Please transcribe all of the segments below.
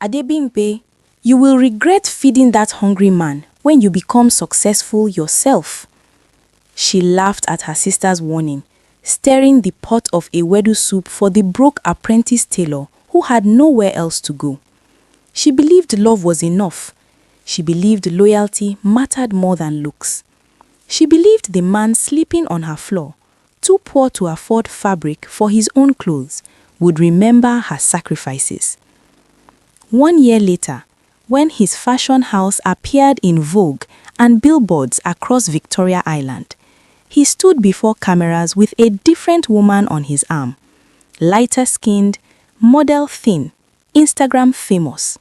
Adebimpe, you will regret feeding that hungry man when you become successful yourself. She laughed at her sister's warning, stirring the pot of ewedu soup for the broke apprentice tailor who had nowhere else to go. She believed love was enough. She believed loyalty mattered more than looks. She believed the man sleeping on her floor, too poor to afford fabric for his own clothes, would remember her sacrifices. 1 year later, when his fashion house appeared in Vogue and billboards across Victoria Island, he stood before cameras with a different woman on his arm. Lighter-skinned, model thin, Instagram famous.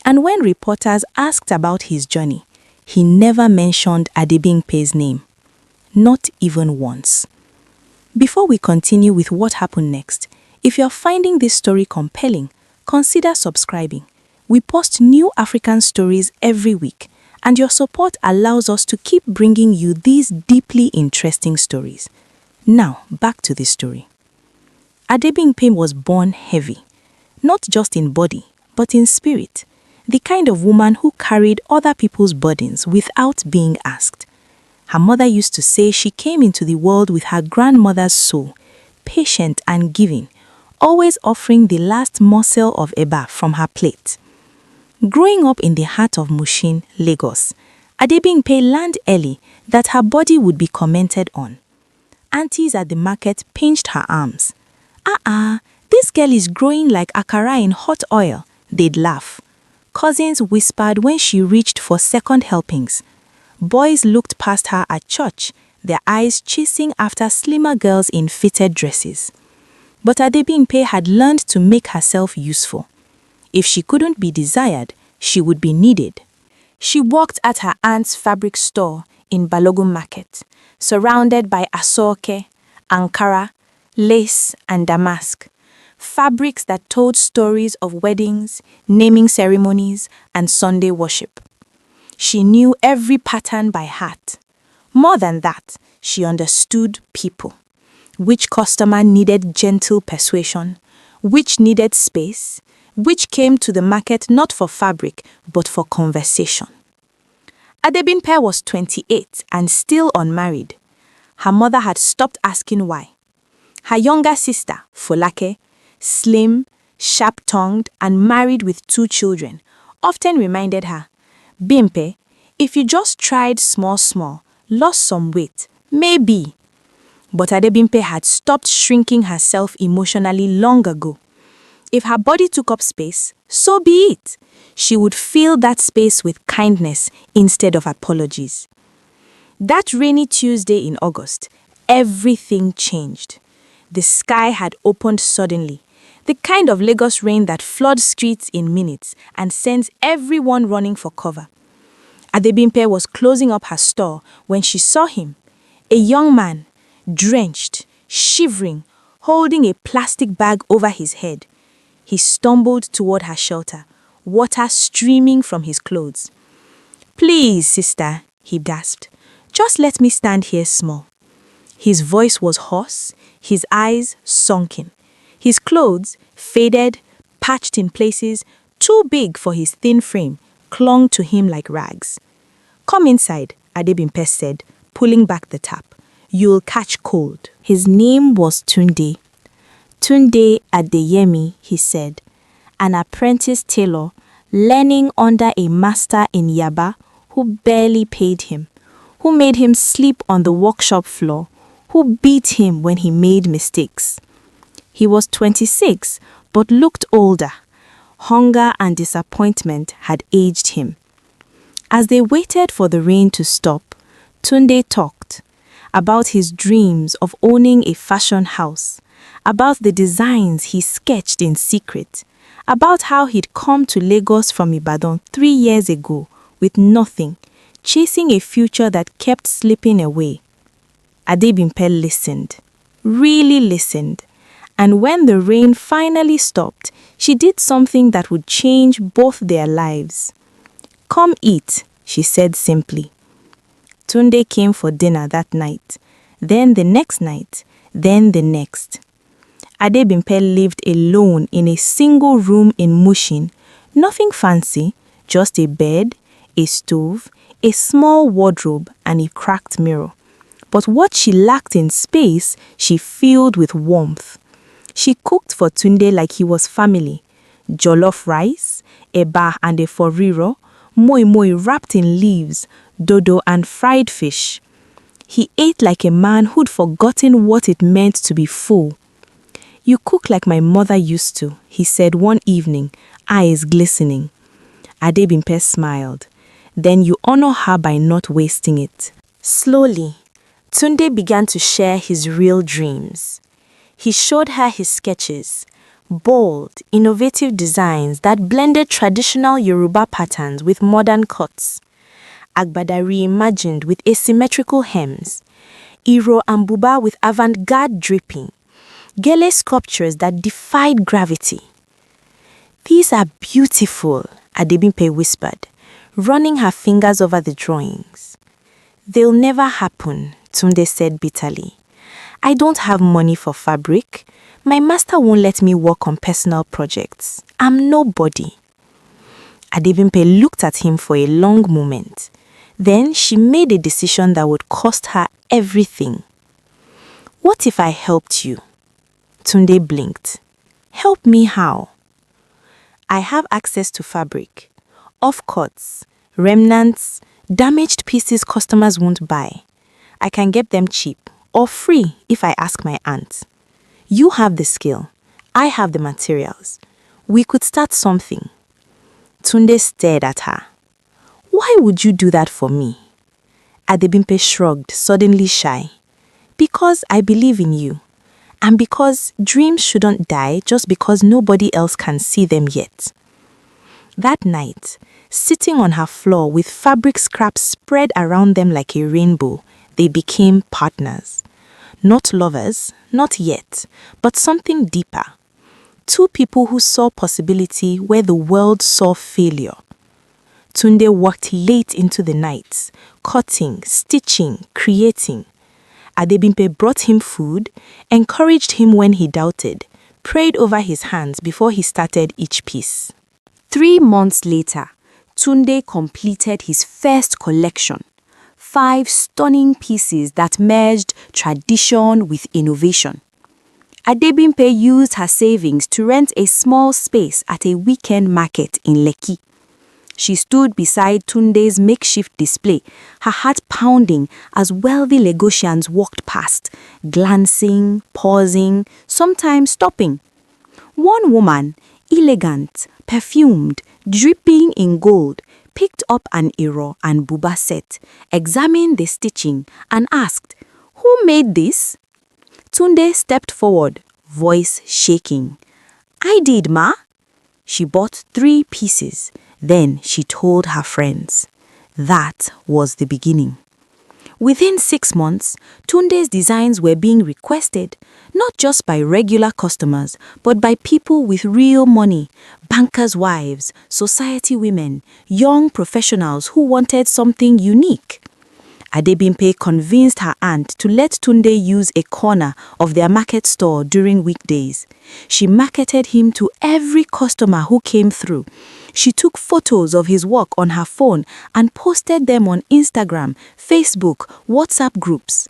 And when reporters asked about his journey, he never mentioned Adebimpe's name. Not even once. Before we continue with what happened next, if you're finding this story compelling, consider subscribing. We post new African stories every week, and your support allows us to keep bringing you these deeply interesting stories. Now, back to the story. Adebimpe was born heavy, not just in body, but in spirit, the kind of woman who carried other people's burdens without being asked. Her mother used to say she came into the world with her grandmother's soul, patient and giving, always offering the last morsel of eba from her plate. Growing up in the heart of Mushin, Lagos, Adebimpe learned early that her body would be commented on. Aunties at the market pinched her arms. This girl is growing like akara in hot oil, they'd laugh. Cousins whispered when she reached for second helpings. Boys looked past her at church, their eyes chasing after slimmer girls in fitted dresses. But Adebimpe had learned to make herself useful. If she couldn't be desired, she would be needed. She worked at her aunt's fabric store in Balogun Market, surrounded by asoke, Ankara, lace, and damask. Fabrics that told stories of weddings, naming ceremonies, and Sunday worship. She knew every pattern by heart. More than that, she understood people. Which customer needed gentle persuasion, which needed space, which came to the market not for fabric, but for conversation. Adebimpe was 28 and still unmarried. Her mother had stopped asking why. Her younger sister, Folake, slim, sharp-tongued, and married with 2 children, often reminded her, "Bimpe, if you just tried small, lost some weight, maybe." But Adebimpe had stopped shrinking herself emotionally long ago. If her body took up space, so be it. She would fill that space with kindness instead of apologies. That rainy Tuesday in August, everything changed. The sky had opened suddenly, the kind of Lagos rain that floods streets in minutes and sends everyone running for cover. Adebimpe was closing up her store when she saw him, a young man, drenched, shivering, holding a plastic bag over his head. He stumbled toward her shelter, water streaming from his clothes. "Please, sister," he gasped, "just let me stand here small." His voice was hoarse, his eyes sunken. His clothes, faded, patched in places, too big for his thin frame, clung to him like rags. "Come inside," Adebimpe said, pulling back the tap. "You'll catch cold." His name was Tunde. Tunde Adeyemi, he said, an apprentice tailor, learning under a master in Yaba who barely paid him, who made him sleep on the workshop floor, who beat him when he made mistakes. He was 26, but looked older. Hunger and disappointment had aged him. As they waited for the rain to stop, Tunde talked about his dreams of owning a fashion house, about the designs he sketched in secret, about how he'd come to Lagos from Ibadan 3 years ago with nothing, chasing a future that kept slipping away. Adebimpe listened, really listened, and when the rain finally stopped, she did something that would change both their lives. "Come eat," she said simply. Tunde came for dinner that night, then the next night, then the next. Adebimpe lived alone in a single room in Mushin, Nothing fancy, just a bed, a stove, a small wardrobe, and a cracked mirror. But what she lacked in space, she filled with warmth. She cooked for Tunde like he was family. Jollof rice, eba and a foriro, moi moi wrapped in leaves, dodo and fried fish. He ate like a man who'd forgotten what it meant to be full. "You cook like my mother used to," he said one evening, eyes glistening. Adebimpe smiled. "Then you honor her by not wasting it." Slowly, Tunde began to share his real dreams. He showed her his sketches, bold, innovative designs that blended traditional Yoruba patterns with modern cuts. Agbada reimagined with asymmetrical hems, Iro and Buba with avant-garde draping, Gele sculptures that defied gravity. "These are beautiful," Adebimpe whispered, running her fingers over the drawings. "They'll never happen," Tunde said bitterly. "I don't have money for fabric. My master won't let me work on personal projects. I'm nobody." Adebimpe looked at him for a long moment. Then she made a decision that would cost her everything. "What if I helped you?" Tunde blinked. "Help me how?" "I have access to fabric, off-cuts, remnants, damaged pieces customers won't buy. I can get them cheap or free if I ask my aunt. You have the skill. I have the materials. We could start something." Tunde stared at her. "Why would you do that for me?" Adebimpe shrugged, suddenly shy. "Because I believe in you. And because dreams shouldn't die just because nobody else can see them yet." That night, sitting on her floor with fabric scraps spread around them like a rainbow, they became partners. Not lovers, not yet, but something deeper. Two people who saw possibility where the world saw failure. Tunde worked late into the night, cutting, stitching, creating. Adebimpe brought him food, encouraged him when he doubted, prayed over his hands before he started each piece. 3 months later, Tunde completed his first collection. 5 stunning pieces that merged tradition with innovation. Adebimpe used her savings to rent a small space at a weekend market in Lekki. She stood beside Tunde's makeshift display, her heart pounding as wealthy Lagosians walked past, glancing, pausing, sometimes stopping. One woman, elegant, perfumed, dripping in gold, picked up an Iro and Buba set, examined the stitching, and asked, "Who made this?" Tunde stepped forward, voice shaking. "I did, ma." She bought 3 pieces. Then she told her friends. That was the beginning. Within 6 months, Tunde's designs were being requested, not just by regular customers, but by people with real money, bankers' wives, society women, young professionals who wanted something unique. Adebimpe convinced her aunt to let Tunde use a corner of their market store during weekdays. She marketed him to every customer who came through. She took photos of his work on her phone and posted them on Instagram, Facebook, WhatsApp groups.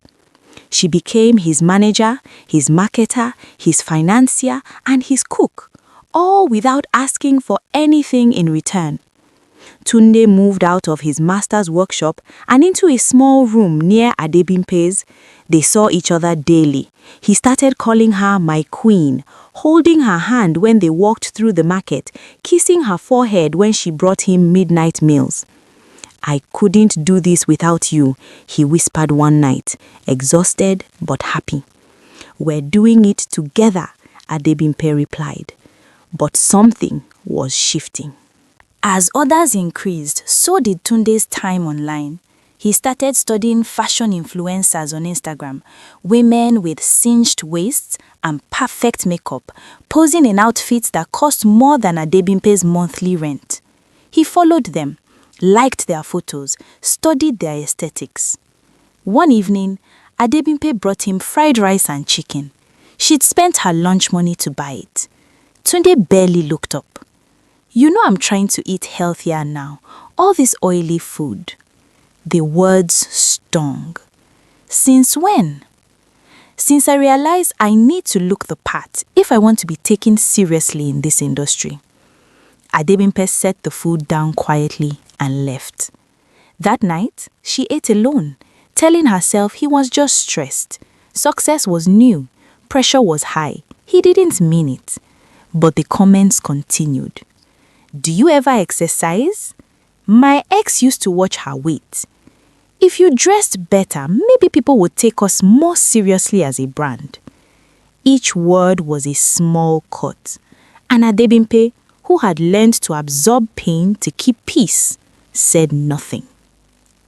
She became his manager, his marketer, his financier, and his cook, all without asking for anything in return. Tunde moved out of his master's workshop and into a small room near Adebimpe's. They saw each other daily. He started calling her my queen, holding her hand when they walked through the market, kissing her forehead when she brought him midnight meals. "I couldn't do this without you," he whispered one night, exhausted but happy. "We're doing it together," Adebimpe replied. But something was shifting. As orders increased, so did Tunde's time online. He started studying fashion influencers on Instagram, women with cinched waists and perfect makeup, posing in outfits that cost more than Adebimpe's monthly rent. He followed them, liked their photos, studied their aesthetics. One evening, Adebimpe brought him fried rice and chicken. She'd spent her lunch money to buy it. Tunde barely looked up. You know I'm trying to eat healthier now. All this oily food. The words stung. Since when? Since I realized I need to look the part if I want to be taken seriously in this industry. Adebimpe set the food down quietly and left. That night, she ate alone, telling herself he was just stressed. Success was new. Pressure was high. He didn't mean it. But the comments continued. Do you ever exercise? My ex used to watch her weight. If you dressed better, maybe people would take us more seriously as a brand. Each word was a small cut. And Adebimpe, who had learned to absorb pain to keep peace, said nothing.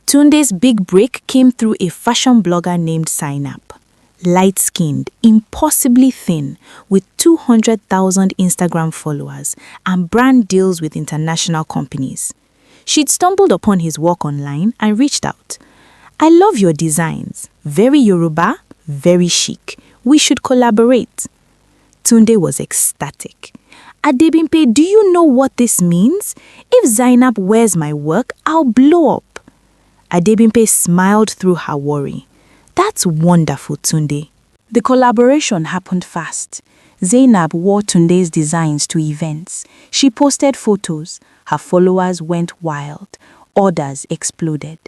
Tunde's big break came through a fashion blogger named Zainab. Light-skinned, impossibly thin, with 200,000 Instagram followers and brand deals with international companies. She'd stumbled upon his work online and reached out. I love your designs. Very Yoruba, very chic. We should collaborate. Tunde was ecstatic. Adebimpe, do you know what this means? If Zainab wears my work, I'll blow up. Adebimpe smiled through her worry. That's wonderful, Tunde. The collaboration happened fast. Zainab wore Tunde's designs to events. She posted photos. Her followers went wild. Orders exploded.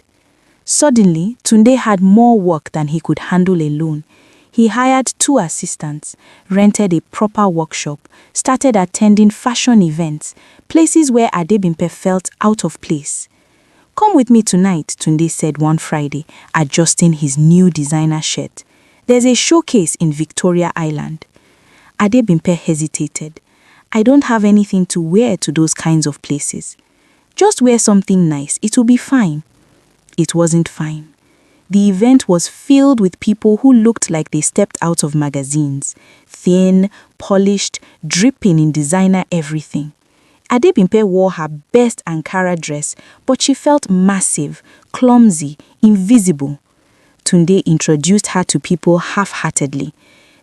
Suddenly, Tunde had more work than he could handle alone. He hired 2 assistants, rented a proper workshop, started attending fashion events, places where Adebimpe felt out of place. Come with me tonight, Tunde said one Friday, adjusting his new designer shirt. There's a showcase in Victoria Island. Adebimpe hesitated. I don't have anything to wear to those kinds of places. Just wear something nice, it will be fine. It wasn't fine. The event was filled with people who looked like they stepped out of magazines. Thin, polished, dripping in designer everything. Adebimpe wore her best Ankara dress, but she felt massive, clumsy, invisible. Tunde introduced her to people half-heartedly.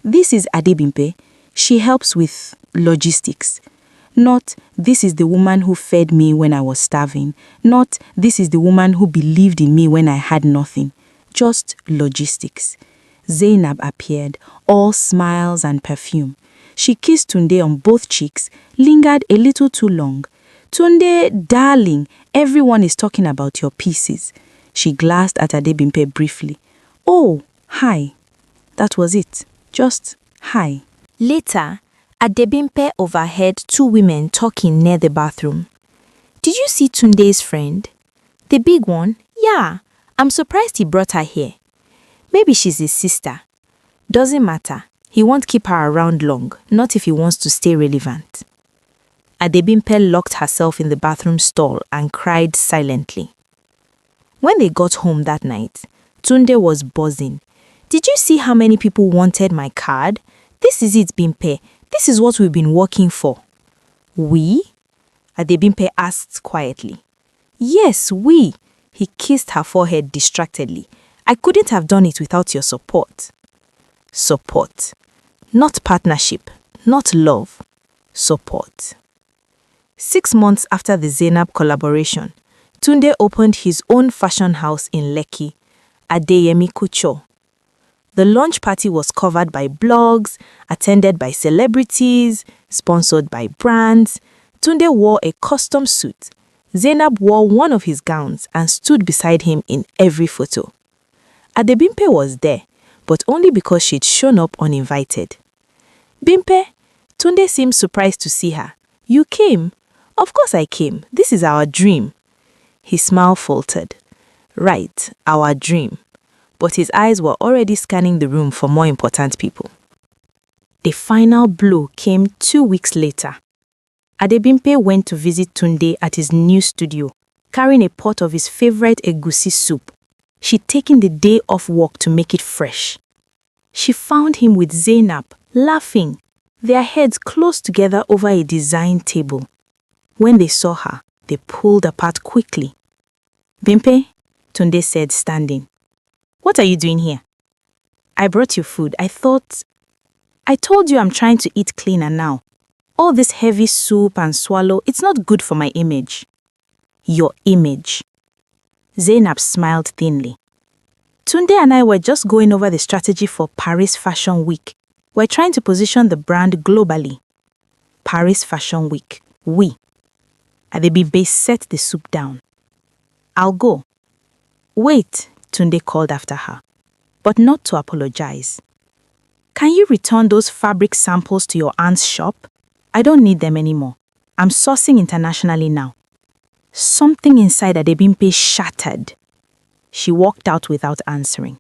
This is Adebimpe. She helps with logistics. Not, this is the woman who fed me when I was starving. Not, this is the woman who believed in me when I had nothing. Just logistics. Zainab appeared, all smiles and perfume. She kissed Tunde on both cheeks, lingered a little too long. Tunde, darling, everyone is talking about your pieces. She glanced at Adebimpe briefly. Oh, hi. That was it. Just hi. Later, Adebimpe overheard 2 women talking near the bathroom. Did you see Tunde's friend? The big one? Yeah. I'm surprised he brought her here. Maybe she's his sister. Doesn't matter. He won't keep her around long, not if he wants to stay relevant. Adebimpe locked herself in the bathroom stall and cried silently. When they got home that night, Tunde was buzzing. Did you see how many people wanted my card? This is it, Bimpe. This is what we've been working for. We? Adebimpe asked quietly. Yes, we. He kissed her forehead distractedly. I couldn't have done it without your support. Support. Not partnership, not love. Support. 6 months after the Zainab collaboration, Tunde opened his own fashion house in Lekki, Adeyemi Couture. The launch party was covered by blogs, attended by celebrities, sponsored by brands. Tunde wore a custom suit. Zainab wore one of his gowns and stood beside him in every photo. Adebimpe was there, but only because she'd shown up uninvited. Bimpe, Tunde seemed surprised to see her. You came? Of course I came. This is our dream. His smile faltered. Right, our dream. But his eyes were already scanning the room for more important people. The final blow came 2 weeks later. Adebimpe went to visit Tunde at his new studio, carrying a pot of his favorite egusi soup. She'd taken the day off work to make it fresh. She found him with Zainab, laughing, their heads close together over a design table. When they saw her, they pulled apart quickly. Bimpe, Tunde said, standing. What are you doing here? I brought you food. I told you I'm trying to eat cleaner now. All this heavy soup and swallow, it's not good for my image. Your image. Zainab smiled thinly. Tunde and I were just going over the strategy for Paris Fashion Week. We're trying to position the brand globally. Paris Fashion Week. We. Adebimpe set the soup down. I'll go. Wait, Tunde called after her, but not to apologize. Can you return those fabric samples to your aunt's shop? I don't need them anymore. I'm sourcing internationally now. Something inside Adebimpe shattered. She walked out without answering.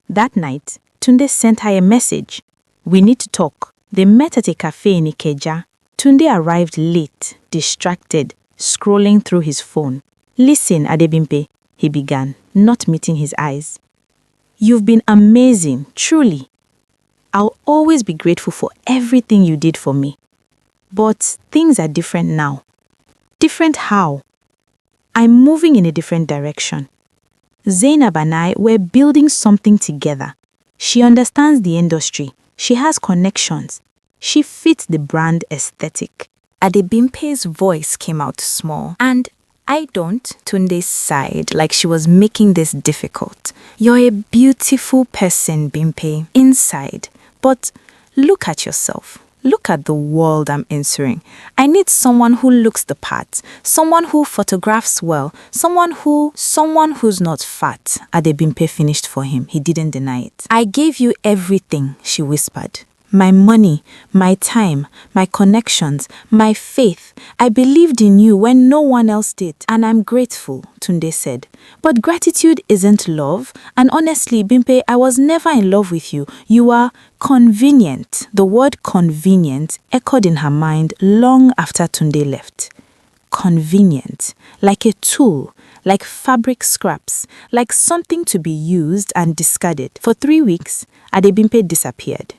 That night, Tunde sent her a message. We need to talk. They met at a cafe in Ikeja. Tunde arrived late, distracted, scrolling through his phone. Listen, Adebimpe, he began, not meeting his eyes. You've been amazing, truly. I'll always be grateful for everything you did for me. But things are different now. Different how? I'm moving in a different direction. Zainab and I were building something together. She understands the industry. She has connections. She fits the brand aesthetic. Adebimpe's voice came out small. And I don't, Tunde sighed like she was making this difficult. You're a beautiful person, Bimpe, inside. But look at yourself. Look at the world I'm entering. I need someone who looks the part, someone who photographs well, someone who's not fat. Adebimpe finished for him. He didn't deny it. I gave you everything, she whispered. My money, my time, my connections, my faith. I believed in you when no one else did. And I'm grateful, Tunde said. But gratitude isn't love. And honestly, Bimpe, I was never in love with you. You are convenient. The word convenient echoed in her mind long after Tunde left. Convenient. Like a tool. Like fabric scraps. Like something to be used and discarded. For 3 weeks, Adebimpe disappeared.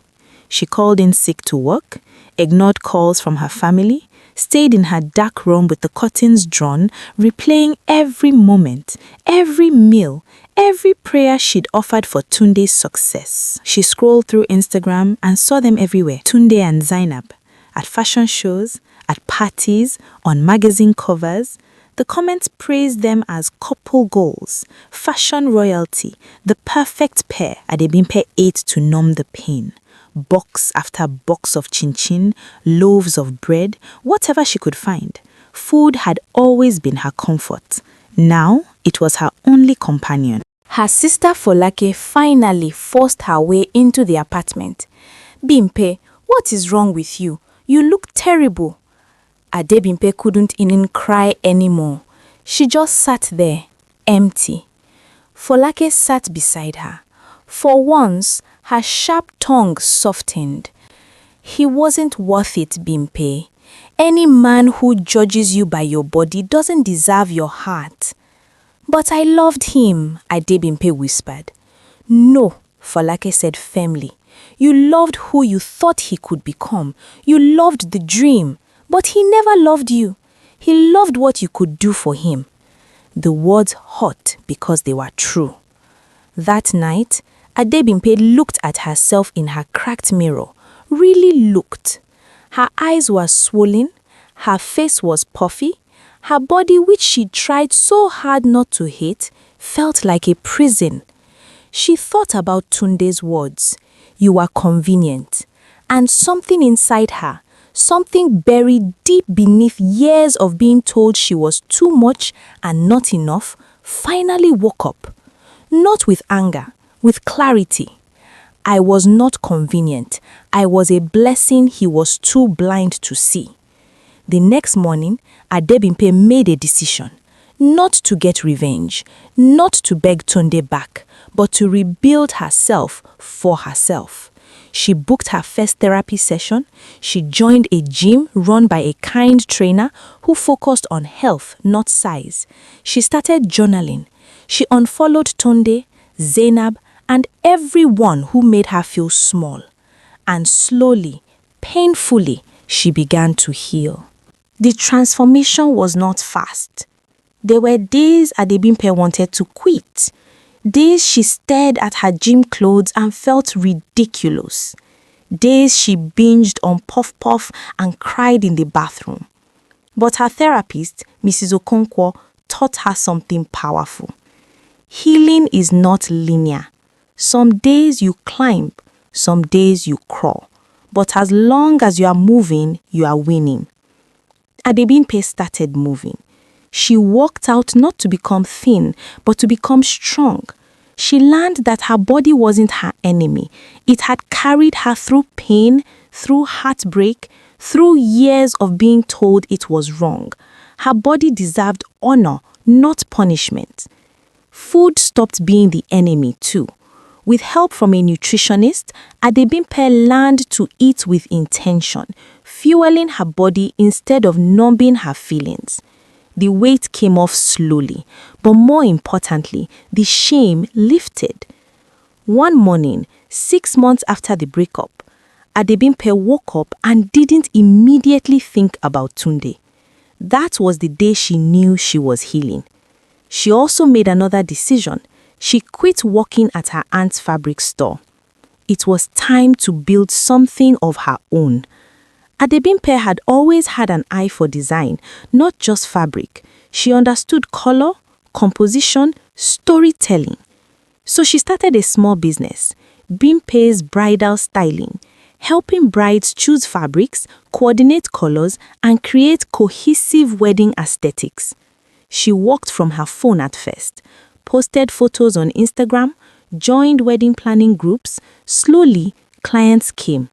She called in sick to work, ignored calls from her family, stayed in her dark room with the curtains drawn, replaying every moment, every meal, every prayer she'd offered for Tunde's success. She scrolled through Instagram and saw them everywhere. Tunde and Zainab, at fashion shows, at parties, on magazine covers. The comments praised them as couple goals, fashion royalty, the perfect pair. Adebimpe ate to numb the pain. Box after box of chin-chin, loaves of bread, whatever she could find. Food had always been her comfort. Now, it was her only companion. Her sister Folake finally forced her way into the apartment. Bimpe, what is wrong with you? You look terrible. Adebimpe couldn't even cry anymore. She just sat there, empty. Folake sat beside her. For once, her sharp tongue softened. He wasn't worth it, Bimpe. Any man who judges you by your body doesn't deserve your heart. But I loved him, Adebimpe whispered. No, Folake said firmly. You loved who you thought he could become. You loved the dream. But he never loved you. He loved what you could do for him. The words hurt because they were true. That night, Adebimpe looked at herself in her cracked mirror, really looked. Her eyes were swollen, her face was puffy, her body, which she tried so hard not to hate, felt like a prison. She thought about Tunde's words, "You are convenient," and something inside her, something buried deep beneath years of being told she was too much and not enough, finally woke up. Not with anger, with clarity. I was not convenient. I was a blessing he was too blind to see. The next morning, Adebimpe made a decision. Not to get revenge, not to beg Tunde back, but to rebuild herself for herself. She booked her first therapy session. She joined a gym run by a kind trainer who focused on health, not size. She started journaling. She unfollowed Tunde, Zainab, and everyone who made her feel small. And slowly, painfully, she began to heal. The transformation was not fast. There were days Adebimpe wanted to quit. Days she stared at her gym clothes and felt ridiculous. days she binged on Puff Puff and cried in the bathroom. But her therapist, Mrs. Okonkwo, taught her something powerful. Healing is not linear. Some days you climb, some days you crawl. But as long as you are moving, you are winning. Adebimpe started moving. She walked out not to become thin, but to become strong. She learned that her body wasn't her enemy. It had carried her through pain, through heartbreak, through years of being told it was wrong. Her body deserved honor, not punishment. Food stopped being the enemy too. With help from a nutritionist, Adebimpe learned to eat with intention, fueling her body instead of numbing her feelings. The weight came off slowly, but more importantly, the shame lifted. One morning, 6 months after the breakup, Adebimpe woke up and didn't immediately think about Tunde. That was the day she knew she was healing. She also made another decision. She quit working at her aunt's fabric store. It was time to build something of her own. Adebimpe had always had an eye for design, not just fabric. She understood color, composition, storytelling. So she started a small business, Bimpe's Bridal Styling, helping brides choose fabrics, coordinate colors, and create cohesive wedding aesthetics. She worked from her phone at first, posted photos on Instagram, joined wedding planning groups. Slowly, clients came.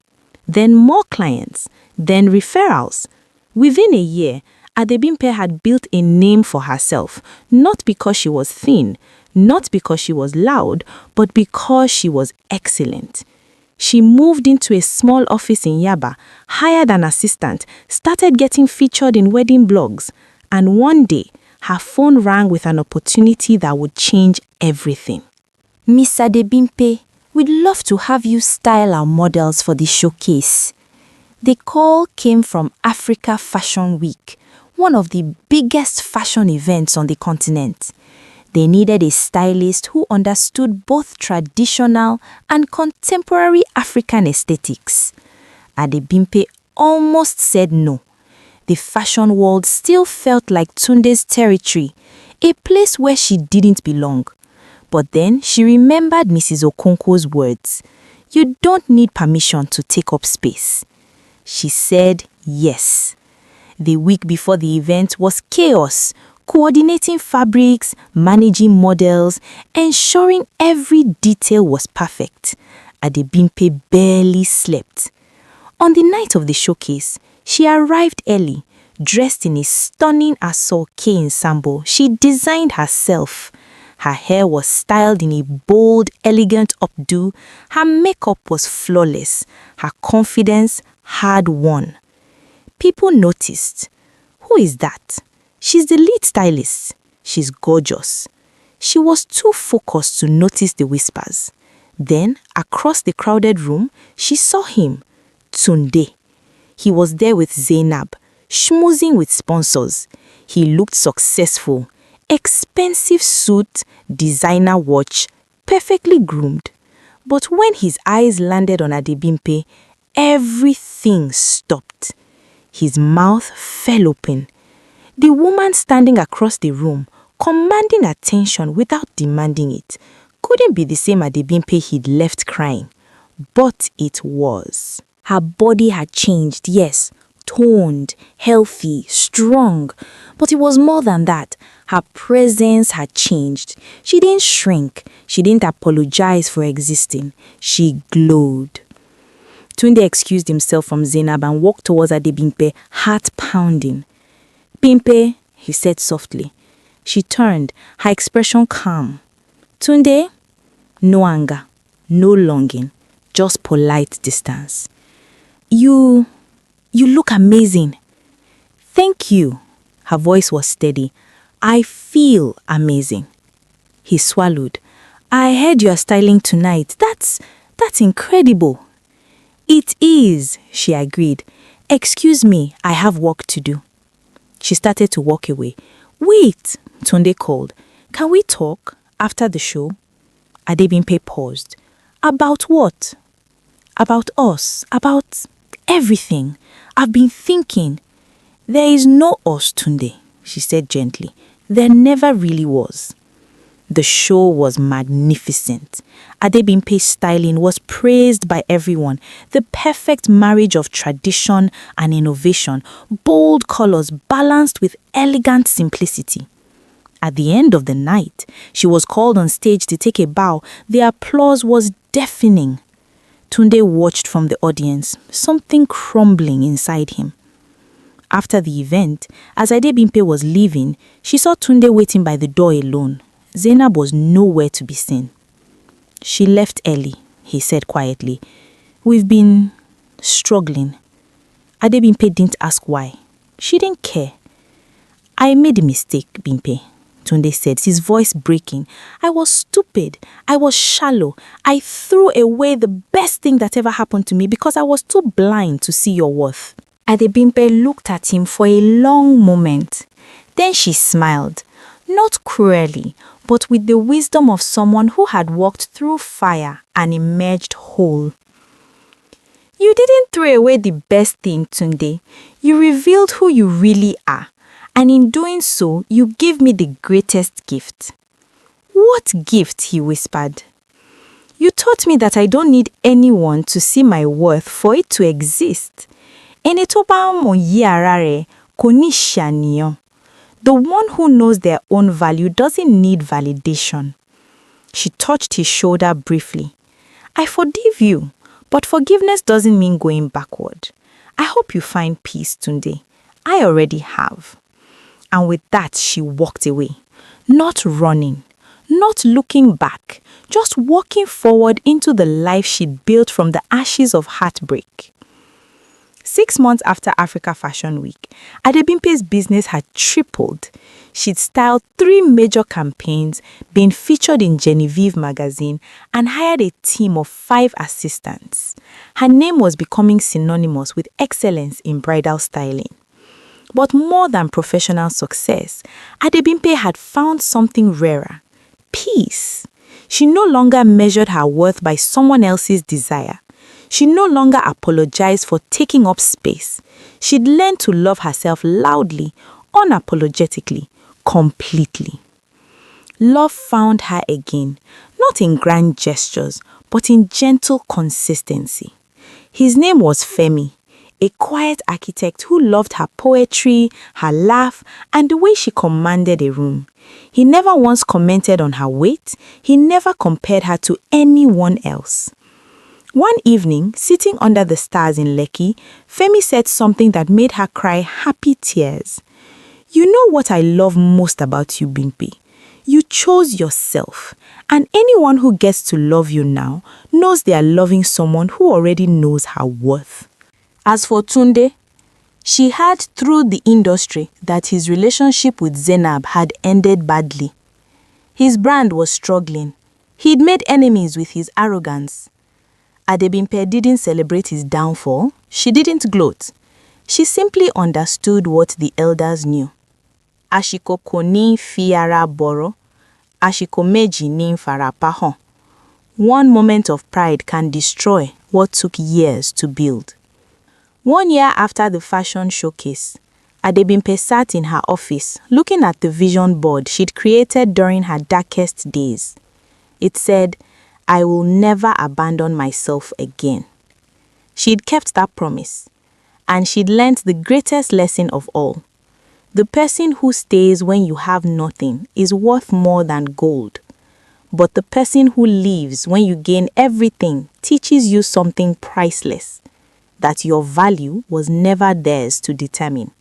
Then more clients, then referrals. Within a year, Adebimpe had built a name for herself, not because she was thin, not because she was loud, but because she was excellent. She moved into a small office in Yaba, hired an assistant, started getting featured in wedding blogs, and one day, her phone rang with an opportunity that would change everything. Miss Adebimpe, we'd love to have you style our models for the showcase. The call came from Africa Fashion Week, one of the biggest fashion events on the continent. They needed a stylist who understood both traditional and contemporary African aesthetics. Adebimpe almost said no. The fashion world still felt like Tunde's territory, a place where she didn't belong. But then she remembered Mrs. Okonkwo's words. You don't need permission to take up space. She said yes. The week before the event was chaos, coordinating fabrics, managing models, ensuring every detail was perfect. Adebimpe barely slept. On the night of the showcase, she arrived early, dressed in a stunning Asoke ensemble she designed herself. Her hair was styled in a bold, elegant updo. Her makeup was flawless. Her confidence had won. People noticed. Who is that? She's the lead stylist. She's gorgeous. She was too focused to notice the whispers. Then, across the crowded room, she saw him, Tunde. He was there with Zainab, schmoozing with sponsors. He looked successful. Expensive suit, designer watch, perfectly groomed. But when his eyes landed on Adebimpe, everything stopped. His mouth fell open. The woman standing across the room, commanding attention without demanding it, couldn't be the same Adebimpe he'd left crying. But it was. Her body had changed, yes, toned, healthy, strong. But it was more than that. Her presence had changed. She didn't shrink. She didn't apologize for existing. She glowed. Tunde excused himself from Zainab and walked towards Adebimpe, heart pounding. Pimpe, he said softly. She turned, her expression calm. Tunde? No anger, no longing, just polite distance. You look amazing. Thank you. Her voice was steady. I feel amazing. He swallowed. I heard you are styling tonight. That's incredible. It is, she agreed. Excuse me, I have work to do. She started to walk away. Wait, Tunde called. Can we talk after the show? Adebimpe paused. About what? about us, about everything. I've been thinking. There is no us, Tunde, she said gently. There never really was. The show was magnificent. Adebimpe's styling was praised by everyone. The perfect marriage of tradition and innovation, bold colors balanced with elegant simplicity. At the end of the night, she was called on stage to take a bow. The applause was deafening. Tunde watched from the audience, something crumbling inside him. After the event, as Adebimpe was leaving, she saw Tunde waiting by the door alone. Zainab was nowhere to be seen. She left early, he said quietly. We've been struggling. Adebimpe didn't ask why. She didn't care. I made a mistake, Bimpe, Tunde said, his voice breaking. I was stupid. I was shallow. I threw away the best thing that ever happened to me because I was too blind to see your worth. Adebimpe looked at him for a long moment. Then she smiled, not cruelly, but with the wisdom of someone who had walked through fire and emerged whole. You didn't throw away the best thing, Tunde. You revealed who you really are, and in doing so, you gave me the greatest gift. What gift? He whispered. You taught me that I don't need anyone to see my worth for it to exist. Ẹni tó bá mọ̀ yí ara rẹ̀ kò ní ṣàníyàn. The one who knows their own value doesn't need validation. She touched his shoulder briefly. I forgive you, but forgiveness doesn't mean going backward. I hope you find peace, Tunde. I already have. And with that, she walked away. Not running, not looking back, just walking forward into the life she'd built from the ashes of heartbreak. 6 months after Africa Fashion Week, Adebimpe's business had tripled. She'd styled 3 major campaigns, been featured in Genevieve magazine, and hired a team of 5 assistants. Her name was becoming synonymous with excellence in bridal styling. But more than professional success, Adebimpe had found something rarer: peace. She no longer measured her worth by someone else's desire. She no longer apologized for taking up space. She'd learned to love herself loudly, unapologetically, completely. Love found her again, not in grand gestures, but in gentle consistency. His name was Femi, a quiet architect who loved her poetry, her laugh, and the way she commanded a room. He never once commented on her weight. He never compared her to anyone else. One evening, sitting under the stars in Lekki, Femi said something that made her cry happy tears. You know what I love most about you, Bimpe? You chose yourself, and anyone who gets to love you now knows they are loving someone who already knows her worth. As for Tunde, she heard through the industry that his relationship with Zainab had ended badly. His brand was struggling. He'd made enemies with his arrogance. Adebimpe didn't celebrate his downfall. She didn't gloat. She simply understood what the elders knew. Ashiko kò ní fi ara bọ̀rọ̀, ashiko méjì ní farapa hàn. One moment of pride can destroy what took years to build. 1 year after the fashion showcase, Adebimpe sat in her office looking at the vision board she'd created during her darkest days. It said, I will never abandon myself again. She'd kept that promise, and she'd learnt the greatest lesson of all. The person who stays when you have nothing is worth more than gold. But the person who leaves when you gain everything teaches you something priceless, that your value was never theirs to determine.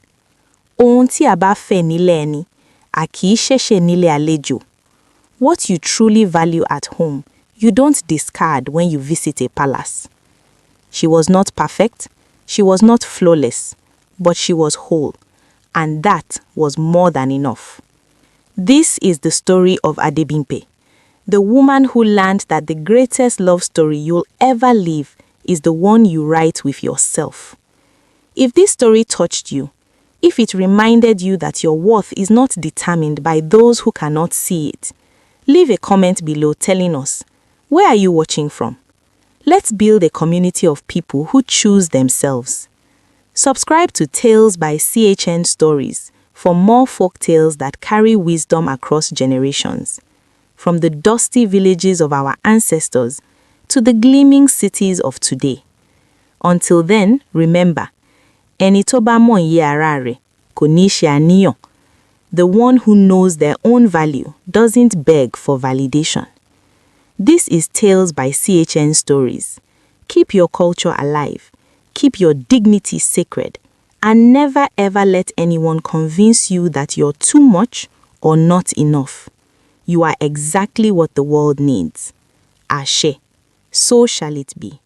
Ohun tí a bá fẹ́ nílé ẹni, a kì í ṣẹ̀ṣẹ̀ nílé àlejò. What you truly value at home, you don't discard when you visit a palace. She was not perfect, she was not flawless, but she was whole, and that was more than enough. This is the story of Adebimpe, the woman who learned that the greatest love story you'll ever live is the one you write with yourself. If this story touched you, if it reminded you that your worth is not determined by those who cannot see it, leave a comment below telling us, where are you watching from? Let's build a community of people who choose themselves. Subscribe to Tales by CHN Stories for more folk tales that carry wisdom across generations, from the dusty villages of our ancestors to the gleaming cities of today. Until then, remember, ẹni tó bá mọ iye ara rẹ̀ kò ní ṣe àníyàn. The one who knows their own value doesn't beg for validation. This is Tales by CHN Stories. Keep your culture alive, keep your dignity sacred, and never ever let anyone convince you that you're too much or not enough. You are exactly what the world needs. Ashe. So shall it be.